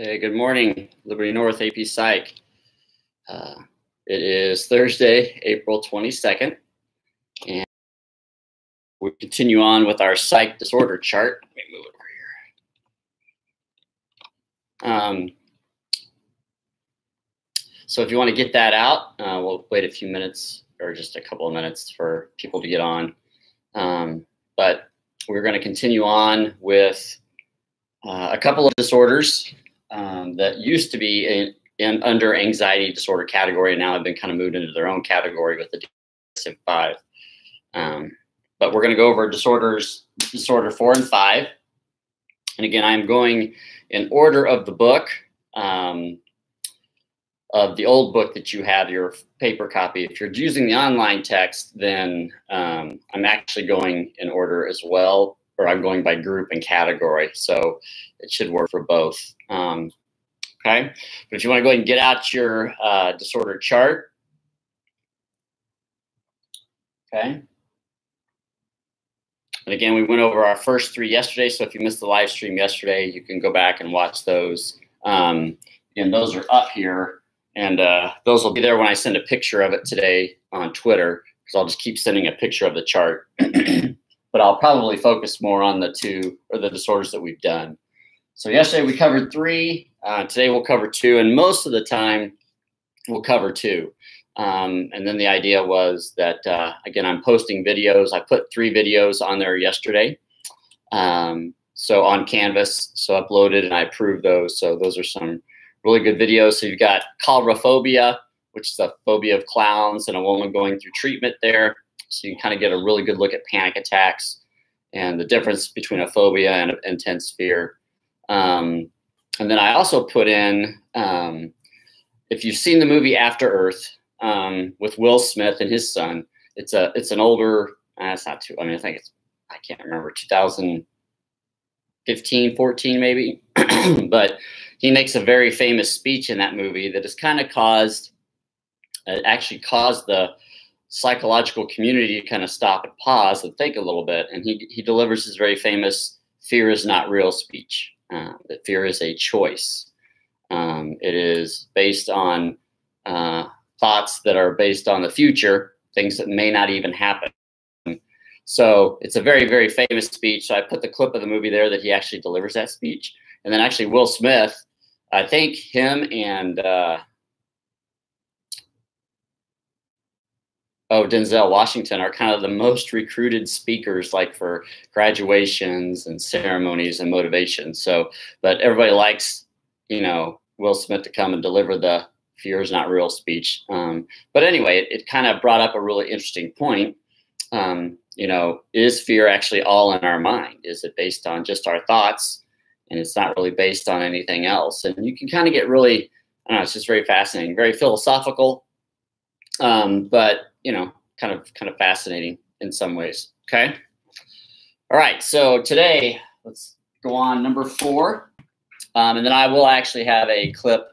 Hey, good morning, Liberty North AP Psych. It is Thursday, April 22nd, and we continue on with our psych disorder chart. Let me move it over here. So if you want to get that out, we'll wait a few minutes or just a couple of minutes for people to get on. But we're going to continue on with a couple of disorders that used to be under anxiety disorder category and now have been kind of moved into their own category with the DSM-5. But we're going to go over disorder 4 and 5. And again, I'm going in order of the book, of the old book that you have, your paper copy. If you're using the online text, then I'm actually going in order as well, or I'm going by group and category. So it should work for both. Okay, but if you want to go ahead and get out your disorder chart. Okay. And again, we went over our first 3 yesterday. So if you missed the live stream yesterday, you can go back and watch those. And those are up here. And those will be there when I send a picture of it today on Twitter, because I'll just keep sending a picture of the chart. But I'll probably focus more on the 2 or the disorders that we've done. So yesterday we covered 3. Today we'll cover 2. And most of the time we'll cover 2. And then the idea was that, again, I'm posting videos. I put 3 videos on there yesterday. So on Canvas, so uploaded, and I approved those. So those are some really good videos. So you've got coulrophobia, which is a phobia of clowns, and a woman going through treatment there. So you can kind of get a really good look at panic attacks and the difference between a phobia and an intense fear. And then I also put in, if you've seen the movie After Earth with Will Smith and his son, it's an older, it's not too, I mean, I can't remember, 2015, 14 maybe, but he makes a very famous speech in that movie that has kind of caused the psychological community to kind of stop and pause and think a little bit. And he delivers his very famous "Fear is not real" speech. That fear is a choice. It is based on thoughts that are based on the future, things that may not even happen. So it's a very, very famous speech. So I put the clip of the movie there that he actually delivers that speech. And then actually Will Smith, I think him and Denzel Washington are kind of the most recruited speakers, like for graduations and ceremonies and motivation. So, but everybody likes, Will Smith to come and deliver the "fear is not real" speech. But anyway, it kind of brought up a really interesting point. Is fear actually all in our mind? Is it based on just our thoughts? And it's not really based on anything else. And you can kind of get really, I don't know, it's just very fascinating, very philosophical, but kind of fascinating in some ways. Okay. All right. So today, let's go on number 4. And then I will actually have a clip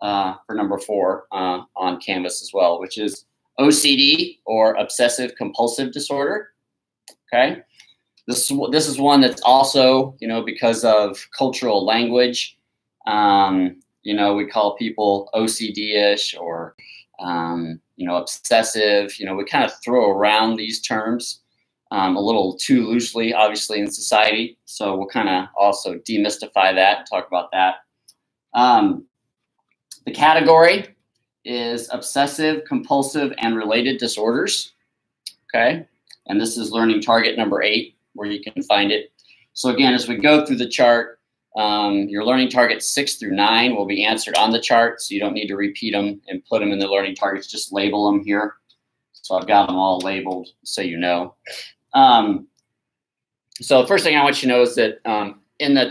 for number 4 on Canvas as well, which is OCD, or obsessive compulsive disorder. Okay. This is one that's also, because of cultural language, we call people OCD-ish or, obsessive. We kind of throw around these terms a little too loosely, obviously, in society. So we'll kind of also demystify that and talk about that. The category is obsessive, compulsive, and related disorders. Okay. And this is learning target number 8, where you can find it. So again, as we go through the chart, your learning targets 6 through 9 will be answered on the chart, so you don't need to repeat them and put them in the learning targets. Just label them here. So I've got them all labeled, so you know. So the first thing I want you to know is that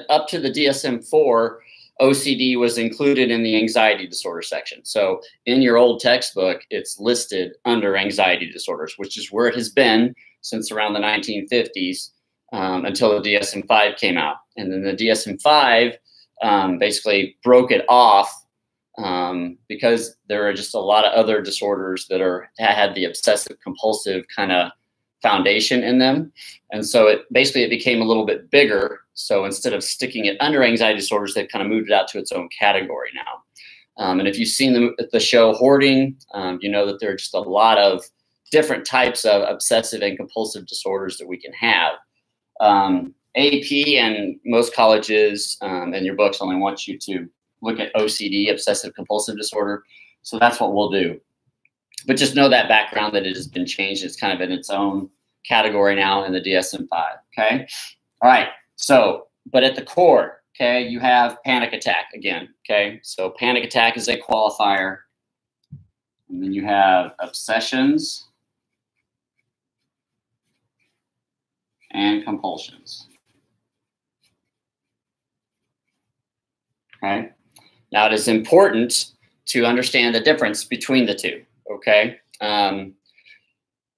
up to the DSM-4, OCD was included in the anxiety disorder section. So in your old textbook, it's listed under anxiety disorders, which is where it has been since around the 1950s until the DSM-5 came out. And then the DSM-5 basically broke it off because there are just a lot of other disorders that had the obsessive compulsive kind of foundation in them. And so it became a little bit bigger. So instead of sticking it under anxiety disorders, they've kind of moved it out to its own category now. And if you've seen the show Hoarding, you know that there are just a lot of different types of obsessive and compulsive disorders that we can have. AP and most colleges and your books only want you to look at OCD, obsessive compulsive disorder. So that's what we'll do. But just know that background, that it has been changed. It's kind of in its own category now in the DSM-5, okay? All right, so, but at the core, okay, you have panic attack again, okay? So panic attack is a qualifier. And then you have obsessions and compulsions. Okay. Now it is important to understand the difference between the two. Okay.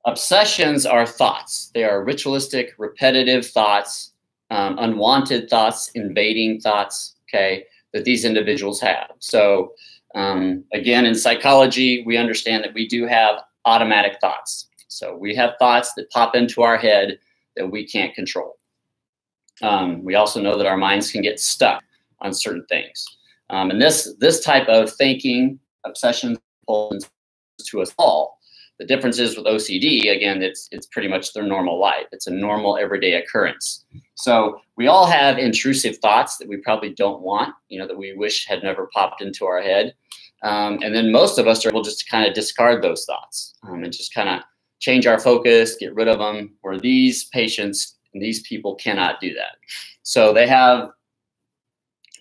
Obsessions are thoughts. They are ritualistic, repetitive thoughts, unwanted thoughts, invading thoughts. Okay, that these individuals have. So again, in psychology, we understand that we do have automatic thoughts. So we have thoughts that pop into our head that we can't control. We also know that our minds can get stuck on certain things. And this type of thinking, obsession, compulsions to us all. The difference is with OCD, again, it's pretty much their normal life. It's a normal everyday occurrence. So we all have intrusive thoughts that we probably don't want, you know, that we wish had never popped into our head. And then most of us are able just to kind of discard those thoughts and just kind of change our focus, get rid of them, where these patients and these people cannot do that. So they have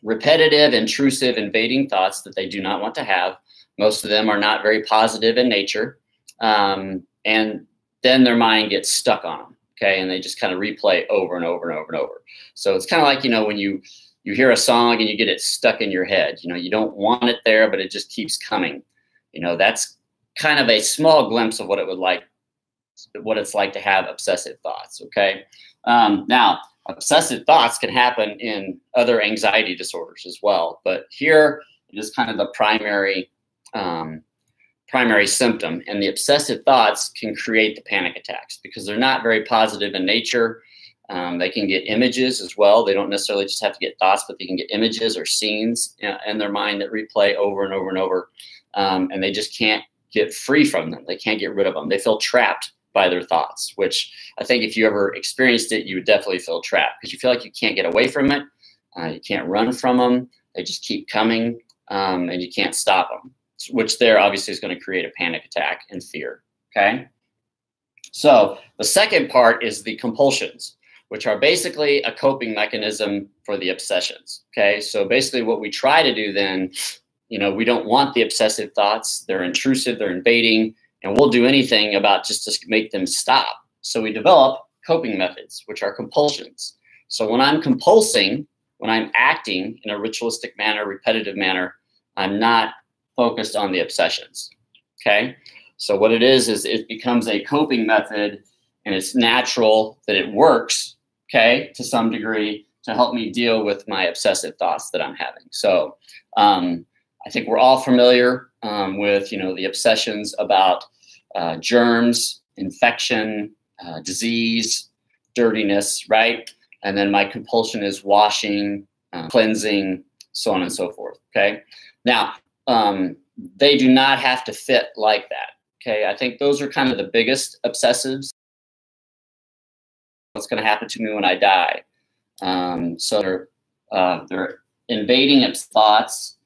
repetitive, intrusive, invading thoughts that they do not want to have. Most of them are not very positive in nature. And then their mind gets stuck on them, okay? And they just kind of replay over and over and over and over. So it's kind of like, you know, when you hear a song and you get it stuck in your head, you know, you don't want it there, but it just keeps coming. You know, that's kind of a small glimpse of what it's like to have obsessive thoughts, okay? Now, obsessive thoughts can happen in other anxiety disorders as well, but here it is kind of the primary symptom, and the obsessive thoughts can create the panic attacks because they're not very positive in nature. They can get images as well. They don't necessarily just have to get thoughts, but they can get images or scenes in their mind that replay over and over and over, and they just can't get free from them. They can't get rid of them. They feel trapped by their thoughts, which I think if you ever experienced it, you would definitely feel trapped because you feel like you can't get away from it. You can't run from them. They just keep coming, and you can't stop them, which there obviously is going to create a panic attack and fear, okay? So the second part is the compulsions, which are basically a coping mechanism for the obsessions, okay? So basically what we try to do then, you know, we don't want the obsessive thoughts. They're intrusive, they're invading, and we'll do anything about just to make them stop. So we develop coping methods, which are compulsions. So when I'm compulsing, when I'm acting in a ritualistic manner, repetitive manner, I'm not focused on the obsessions, okay? So what it is it becomes a coping method, and it's natural that it works, okay, to some degree to help me deal with my obsessive thoughts that I'm having. So I think we're all familiar with, you know, the obsessions about germs, infection, disease, dirtiness, right? And then my compulsion is washing, cleansing, so on and so forth, okay? Now, they do not have to fit like that, okay? I think those are kind of the biggest obsessives. What's going to happen to me when I die? So they're invading thoughts,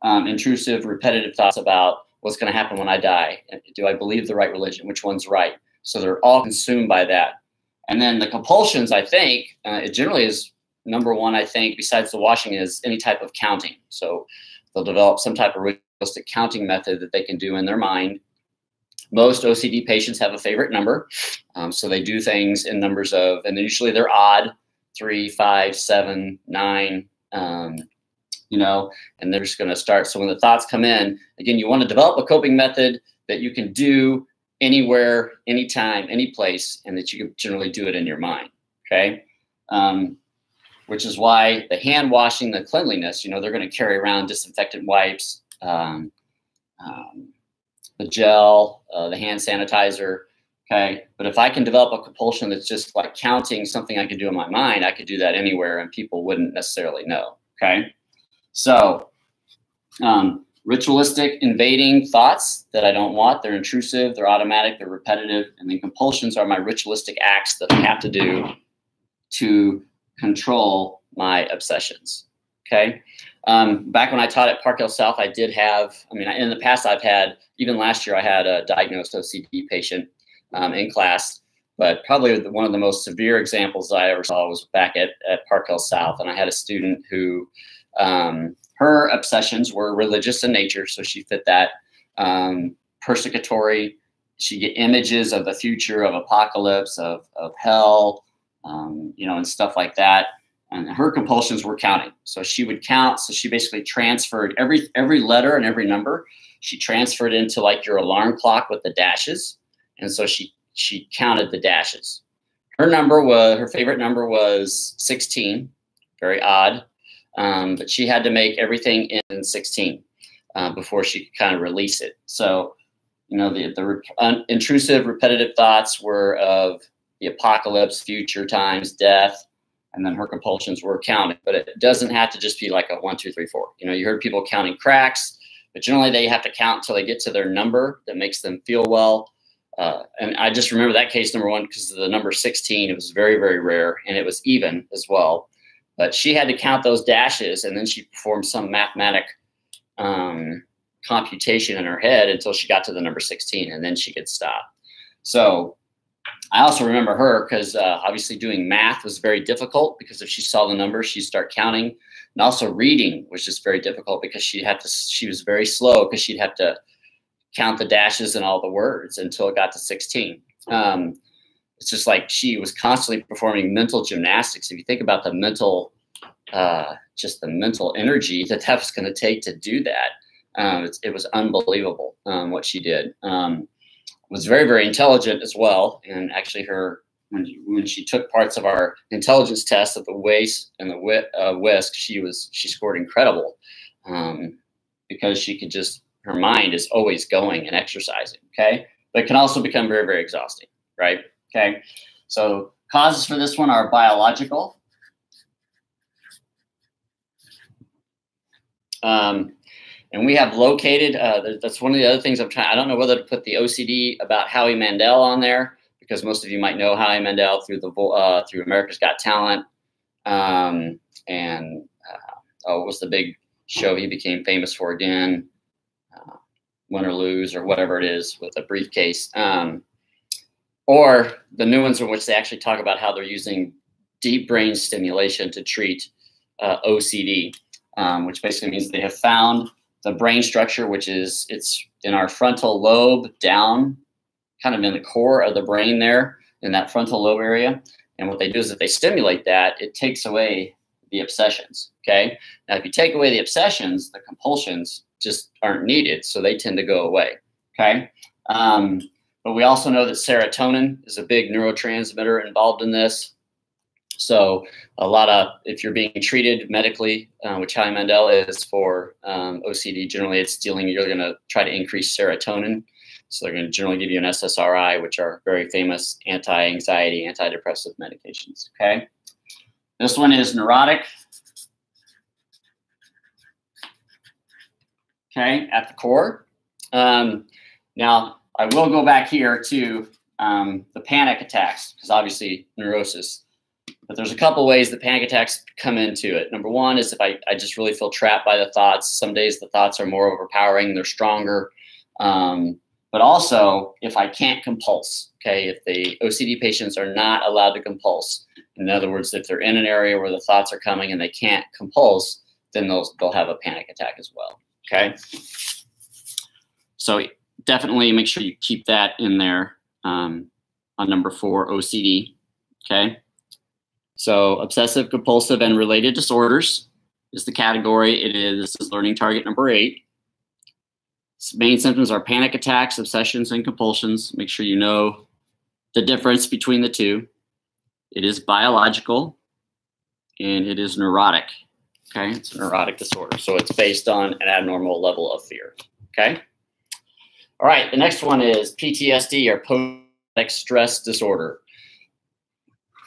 intrusive, repetitive thoughts about what's going to happen when I die. Do I believe the right religion? Which one's right? So they're all consumed by that. And then the compulsions, I think, it generally is number one, I think, besides the washing, is any type of counting. So they'll develop some type of ritualistic counting method that they can do in their mind. Most OCD patients have a favorite number. So they do things in numbers of, and usually they're odd, 3, 5, 7, 9, you know, and they're just going to start. So when the thoughts come in, again, you want to develop a coping method that you can do anywhere, anytime, any place, and that you can generally do it in your mind, okay? Which is why the hand washing, the cleanliness, you know, they're going to carry around disinfectant wipes, the gel, the hand sanitizer, Okay, but if I can develop a compulsion that's just like counting something I could do in my mind, I could do that anywhere and people wouldn't necessarily know. Okay, so ritualistic invading thoughts that I don't want, they're intrusive, they're automatic, they're repetitive, and then compulsions are my ritualistic acts that I have to do to control my obsessions. Okay, back when I taught at Park Hill South, I did have, in the past I've had, even last year I had a diagnosed OCD patient in class, but probably one of the most severe examples I ever saw was back at Park Hill South. And I had a student who, her obsessions were religious in nature, so she fit that. Persecutory, she'd get images of the future, of apocalypse, of hell, and stuff like that. And her compulsions were counting. So she would count. So she basically transferred every letter and every number. She transferred into like your alarm clock with the dashes. And so she counted the dashes. Her favorite number was 16, very odd. But she had to make everything in 16 before she could kind of release it. So, the intrusive, repetitive thoughts were of the apocalypse, future times, death, and then her compulsions were counting. But it doesn't have to just be like a 1, 2, 3, 4. You heard people counting cracks, but generally they have to count until they get to their number that makes them feel well. And I just remember that case number one because of the number 16. It was very, very rare, and it was even as well. But she had to count those dashes, and then she performed some mathematic computation in her head until she got to the number 16, and then she could stop. So I also remember her because obviously doing math was very difficult because if she saw the numbers, she'd start counting. And also reading was just very difficult because she was very slow because she'd have to count the dashes and all the words until it got to 16. It's just like she was constantly performing mental gymnastics. If you think about the mental, just the mental energy that was going to take to do that, it was unbelievable what she did. Was very, very intelligent as well. And actually when she took parts of our intelligence test of the WAIS and the WISC, she scored incredible because her mind is always going and exercising. Okay. But it can also become very, very exhausting. Right. Okay. So causes for this one are biological. And we have located, that's one of the other things I don't know whether to put the OCD about Howie Mandel on there, because most of you might know Howie Mandel through America's Got Talent. What was the big show he became famous for again? Win or Lose or whatever it is with a briefcase. Or the new ones in which they actually talk about how they're using deep brain stimulation to treat OCD, which basically means they have found the brain structure, it's in our frontal lobe down, kind of in the core of the brain there, in that frontal lobe area. And what they do is if they stimulate that, it takes away the obsessions, okay? Now, if you take away the obsessions, the compulsions just aren't needed, so they tend to go away, okay? But we also know that serotonin is a big neurotransmitter involved in this. So if you're being treated medically, which Howie Mandel is for OCD, generally you're going to try to increase serotonin. So they're going to generally give you an SSRI, which are very famous anti-anxiety, antidepressive medications, okay? This one is neurotic. Okay, at the core. Now, I will go back here to the panic attacks, because obviously neurosis. But there's a couple ways that panic attacks come into it. Number one is if I just really feel trapped by the thoughts. Some days the thoughts are more overpowering, they're stronger. But also if I can't compulse, okay? If the OCD patients are not allowed to compulse, in other words, if they're in an area where the thoughts are coming and they can't compulse, then they'll have a panic attack as well, okay? So definitely make sure you keep that in there on number 4, OCD, okay? So obsessive compulsive and related disorders is the category. This is learning target number 8. Main symptoms are panic attacks, obsessions, and compulsions. Make sure you know the difference between the two. It is biological and it is neurotic. Okay, it's a neurotic disorder. So it's based on an abnormal level of fear. Okay. All right, the next one is PTSD or post stress disorder.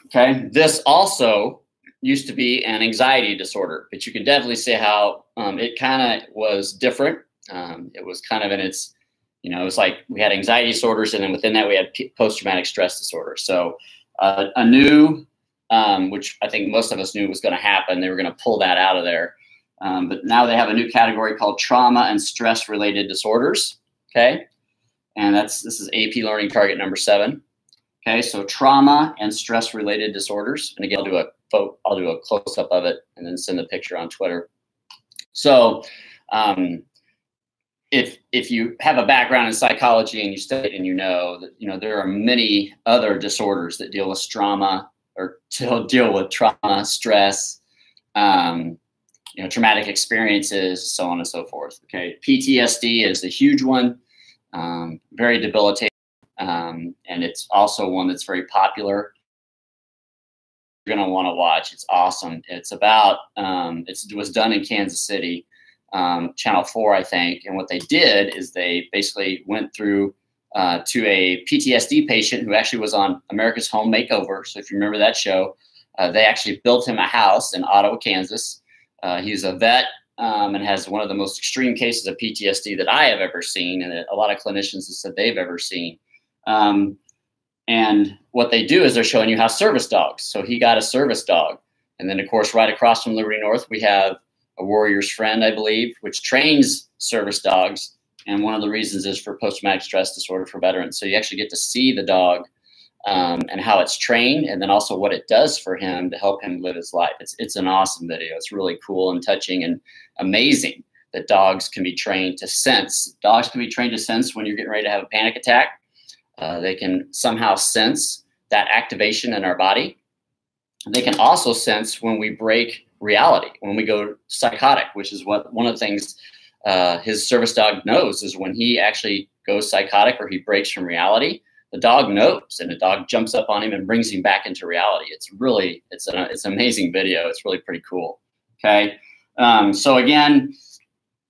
Okay, this also used to be an anxiety disorder, but you can definitely see how it kind of was different. It was kind of in its, it was like we had anxiety disorders, and then within that we had post-traumatic stress disorder. So a new, which I think most of us knew was going to happen, they were going to pull that out of there. But now they have a new category called trauma and stress-related disorders. Okay, and this is AP Learning Target number 7. Okay, so trauma and stress-related disorders. And again, I'll do a close-up of it and then send a picture on Twitter. So if you have a background in psychology and you study it and you know that there are many other disorders that deal with trauma or deal with trauma, stress, traumatic experiences, so on and so forth. Okay, PTSD is a huge one, very debilitating. And it's also one that's very popular. You're going to want to watch. It's awesome. It's about, it was done in Kansas City, Channel 4, I think. And what they did is they basically went through to a PTSD patient who actually was on America's Home Makeover. So if you remember that show, they actually built him a house in Ottawa, Kansas. He's a vet and has one of the most extreme cases of PTSD that I have ever seen, and a lot of clinicians have said they've ever seen. And what they do is they're showing you how service dogs. So he got a service dog. And then, of course, right across from Liberty North, we have a Warrior's Friend, I believe, which trains service dogs. And one of the reasons is for post-traumatic stress disorder for veterans. So you actually get to see the dog and how it's trained, and then also what it does for him to help him live his life. It's an awesome video. It's really cool and touching and amazing that dogs can be trained to sense. Dogs can be trained to sense when you're getting ready to have a panic attack. They can somehow sense that activation in our body. They can also sense when we break reality, when we go psychotic, which is what one of the things his service dog knows is when he actually goes psychotic or he breaks from reality, the dog knows, and the dog jumps up on him and brings him back into reality. It's an amazing video. It's really pretty cool. Okay. So again,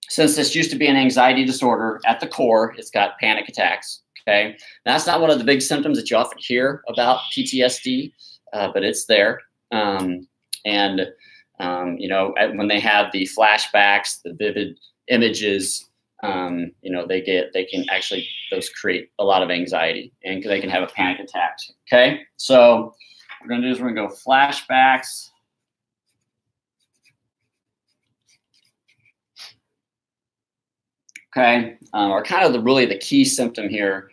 since this used to be an anxiety disorder, at the core, it's got panic attacks. Okay, that's not one of the big symptoms that you often hear about PTSD, but it's there. When they have the flashbacks, the vivid images, they can actually, those create a lot of anxiety, and they can have a panic attack. Okay, so what we're gonna do is we're gonna go flashbacks. Okay, are kind of really the key symptom here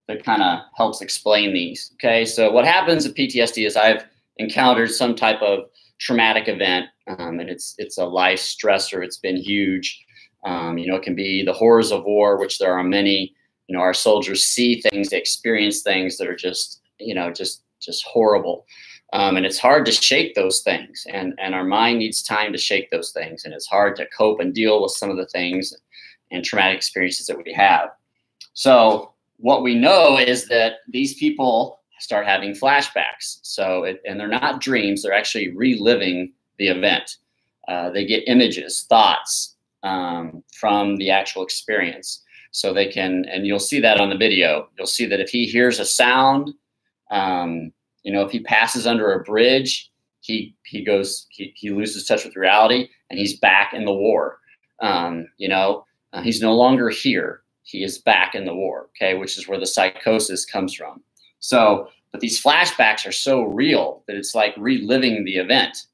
that kind of helps explain these. Okay, so what happens with PTSD is I've encountered some type of traumatic event, and it's a life stressor. It's been huge. It can be the horrors of war, which there are many. Our soldiers see things, they experience things that are just horrible. And it's hard to shake those things, and our mind needs time to shake those things, and it's hard to cope and deal with some of the things and traumatic experiences that we have. So what we know is that these people start having flashbacks. And they're not dreams, they're actually reliving the event. They get images, thoughts from the actual experience. So they can, and you'll see that on the video, you'll see that if he hears a sound, if he passes under a bridge, he loses touch with reality, and he's back in the war. He's no longer here. He is back in the war, okay, which is where the psychosis comes from. So, but these flashbacks are so real that it's like reliving the event.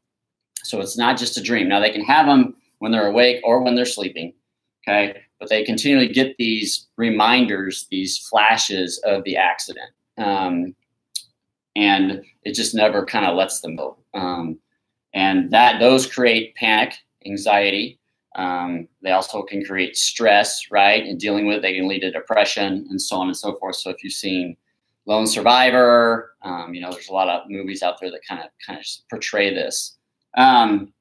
So it's not just a dream. Now, they can have them when they're awake or when they're sleeping, okay, but they continually get these reminders, these flashes of the accident. And it just never kind of lets them go. And those create panic, anxiety. They also can create stress, right? And dealing with it, they can lead to depression and so on and so forth. So if you've seen Lone Survivor, there's a lot of movies out there that kind of portray this. And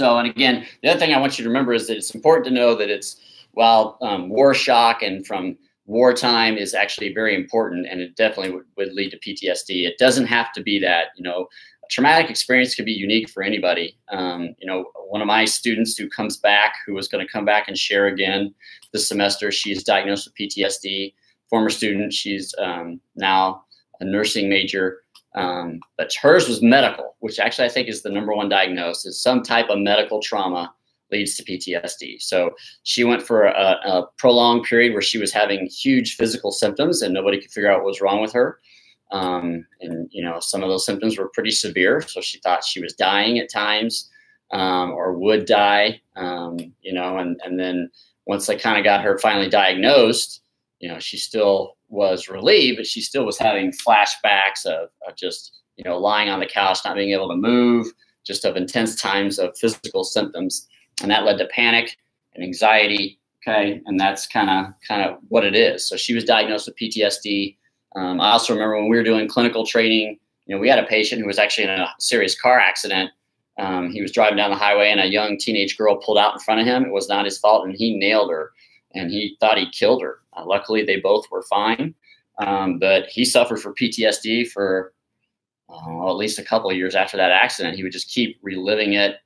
again, the other thing I want you to remember is that it's important to know that while war shock and from wartime is actually very important, and it definitely would lead to PTSD. It doesn't have to be that, a traumatic experience could be unique for anybody. One of my students who comes back, who was going to come back and share again this semester, she is diagnosed with PTSD former student. She's now a nursing major. But hers was medical, which actually I think is the #1 diagnosis. Some type of medical trauma leads to PTSD. So she went for a prolonged period where she was having huge physical symptoms and nobody could figure out what was wrong with her. And, you know, some of those symptoms were pretty severe. So she thought she was dying at times, or would die, you know, and then once they kind of got her finally diagnosed, you know, she still was relieved, but she still was having flashbacks of just, you know, lying on the couch, not being able to move, just of intense times of physical symptoms. And that led to panic and anxiety. Okay. And that's kind of what it is. So she was diagnosed with PTSD. I also remember when we were doing clinical training, you know, we had a patient who was actually in a serious car accident. He was driving down the highway and a young teenage girl pulled out in front of him. It was not his fault. And he nailed her and he thought he killed her. Luckily, they both were fine. But he suffered for PTSD for at least a couple of years after that accident. He would just keep reliving it.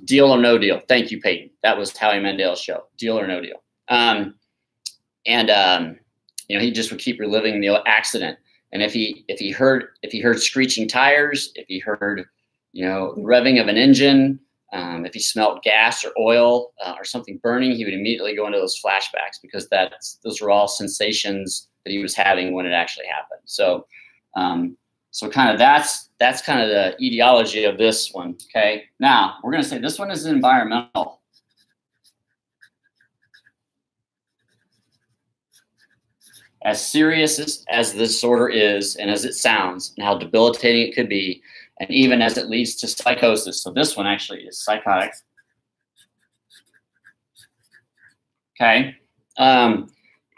Deal or no deal. Thank you, Peyton. That was Howie Mandel's show. Deal or no deal. You know, he just would keep reliving the accident. And if he heard screeching tires, if he heard, you know, the revving of an engine, if he smelled gas or oil or something burning, he would immediately go into those flashbacks because those were all sensations that he was having when it actually happened. So, so kind of that's kind of the etiology of this one. Okay. Now we're going to say this one is environmental. As serious as this disorder is, and as it sounds, and how debilitating it could be, and even as it leads to psychosis. So this one actually is psychotic. Okay.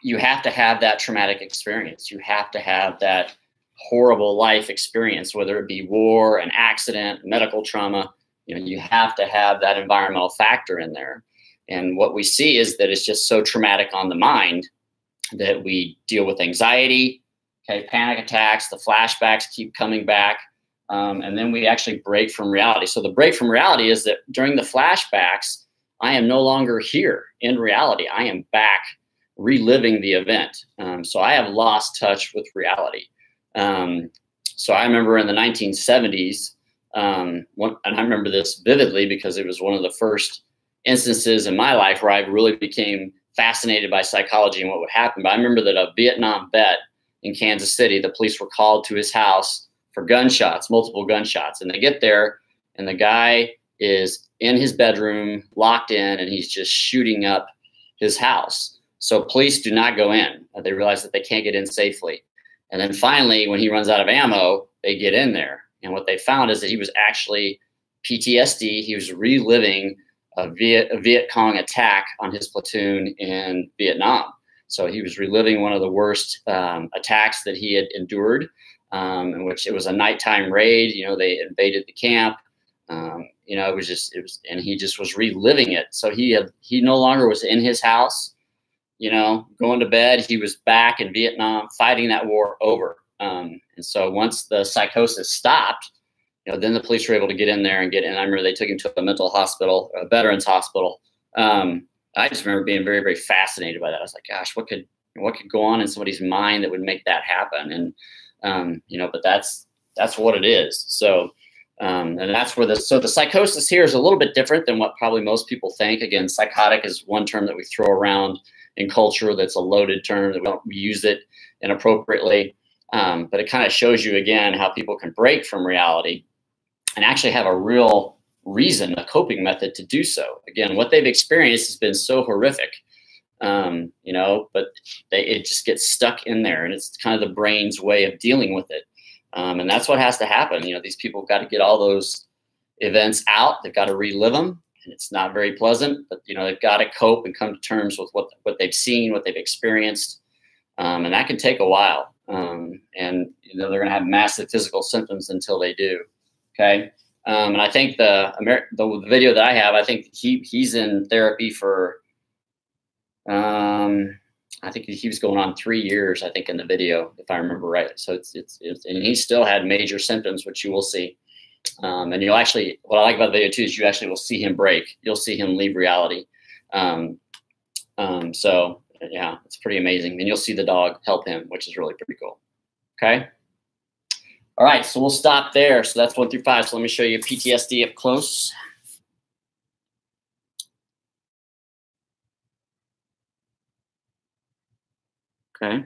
You have to have that traumatic experience. You have to have that horrible life experience, whether it be war, an accident, medical trauma. You know, you have to have that environmental factor in there. And what we see is that it's just so traumatic on the mind that we deal with anxiety, okay, panic attacks, the flashbacks keep coming back. And then we actually break from reality. So the break from reality is that during the flashbacks, I am no longer here in reality. I am back reliving the event. So I have lost touch with reality. So I remember in the 1970s, and I remember this vividly because it was one of the first instances in my life where I really became fascinated by psychology and what would happen. But I remember that a Vietnam vet in Kansas City, the police were called to his house for gunshots, multiple gunshots. And they get there and the guy is in his bedroom, locked in, and he's just shooting up his house. So police do not go in. They realize that they can't get in safely. And then finally, when he runs out of ammo, they get in there. And what they found is that he was actually PTSD. He was reliving a Viet Cong attack on his platoon in Vietnam. So he was reliving one of the worst attacks that he had endured, in which it was a nighttime raid. You know, they invaded the camp. You know, and he just was reliving it. So he no longer was in his house, you know, going to bed. He was back in Vietnam fighting that war over. And so once the psychosis stopped, you know, then the police were able to get in there and I remember they took him to a mental hospital, a veterans hospital. I just remember being very, very fascinated by that. I was like, gosh, what could go on in somebody's mind that would make that happen? And, you know, but that's what it is. So, and that's where the psychosis here is a little bit different than what probably most people think. Again, psychotic is one term that we throw around in culture. That's a loaded term that we don't use it inappropriately. But it kind of shows you again how people can break from reality and actually have a real reason, a coping method to do so. Again, what they've experienced has been so horrific, you know, but it just gets stuck in there, and it's kind of the brain's way of dealing with it. And that's what has to happen. You know, these people have got to get all those events out. They've got to relive them, and it's not very pleasant, but, you know, they've got to cope and come to terms with what they've seen, what they've experienced. And that can take a while. And, you know, they're going to have massive physical symptoms until they do. Okay. And I think the video that I have, I think he's in therapy for, I think he was going on 3 years, I think, in the video, if I remember right. So it's and he still had major symptoms, which you will see. And you'll actually, what I like about the video too, is you actually will see him break. You'll see him leave reality. So Yeah, it's pretty amazing. And you'll see the dog help him, which is really pretty cool. Okay. All right, so we'll stop there. So that's 1 through 5. So let me show you PTSD up close. Okay.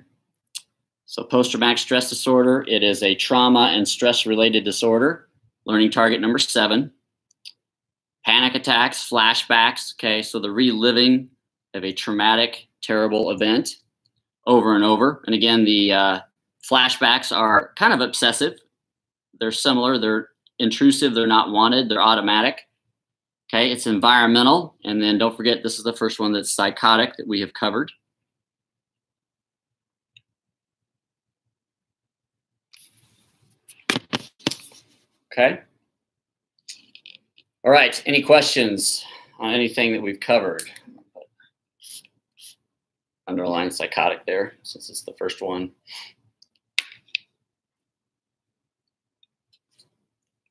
So post-traumatic stress disorder, it is a trauma and stress-related disorder. Learning target number 7. Panic attacks, flashbacks. Okay, so the reliving of a traumatic, terrible event over and over. And again, the flashbacks are kind of obsessive. They're similar. They're intrusive. They're not wanted. They're automatic. Okay, it's environmental. And then don't forget, this is the first one that's psychotic that we have covered. Okay. All right, any questions on anything that we've covered? Underline psychotic there, since it's the first one.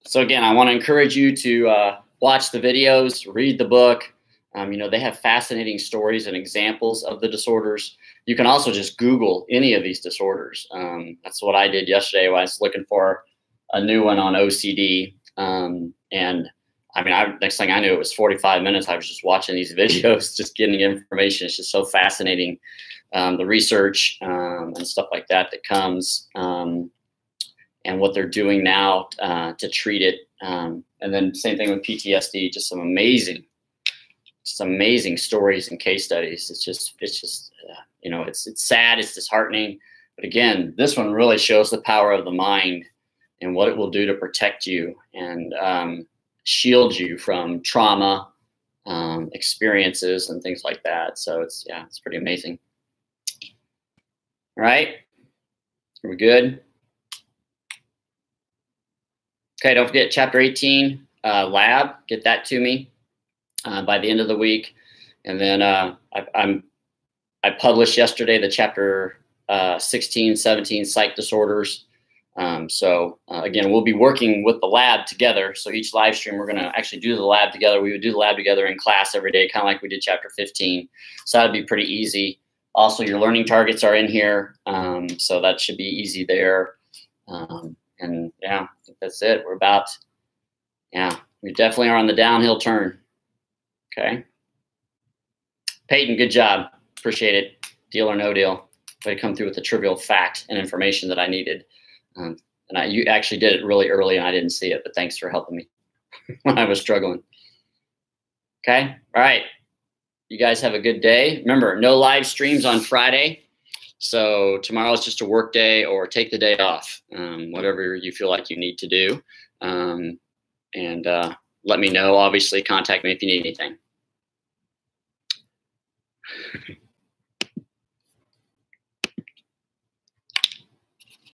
So again, I want to encourage you to watch the videos, read the book. You know, they have fascinating stories and examples of the disorders. You can also just Google any of these disorders. That's what I did yesterday when I was looking for a new one on OCD. And I mean, next thing I knew, it was 45 minutes. I was just watching these videos, just getting information. It's just so fascinating, the research and stuff like that that comes, and what they're doing now to treat it. And then same thing with PTSD, just some amazing stories and case studies. It's just you know, it's sad, it's disheartening. But again, this one really shows the power of the mind and what it will do to protect you and shield you from trauma experiences and things like that. So it's pretty amazing. All right, are we good? Okay, don't forget chapter 18 lab. Get that to me by the end of the week. And then I published yesterday the chapter 16, 17 psych disorders. So again, we'll be working with the lab together. So each live stream, we're going to actually do the lab together. We would do the lab together in class every day, kind of like we did chapter 15. So that'd be pretty easy. Also, your learning targets are in here. So that should be easy there. And yeah, I think that's it. We're about, we definitely are on the downhill turn. Okay. Peyton, good job. Appreciate it. Deal or no deal. Way to come through with the trivial fact and information that I needed. And you actually did it really early and I didn't see it, but thanks for helping me when I was struggling. Okay. All right. You guys have a good day. Remember, no live streams on Friday. So tomorrow is just a work day or take the day off, whatever you feel like you need to do. And let me know. Obviously, contact me if you need anything.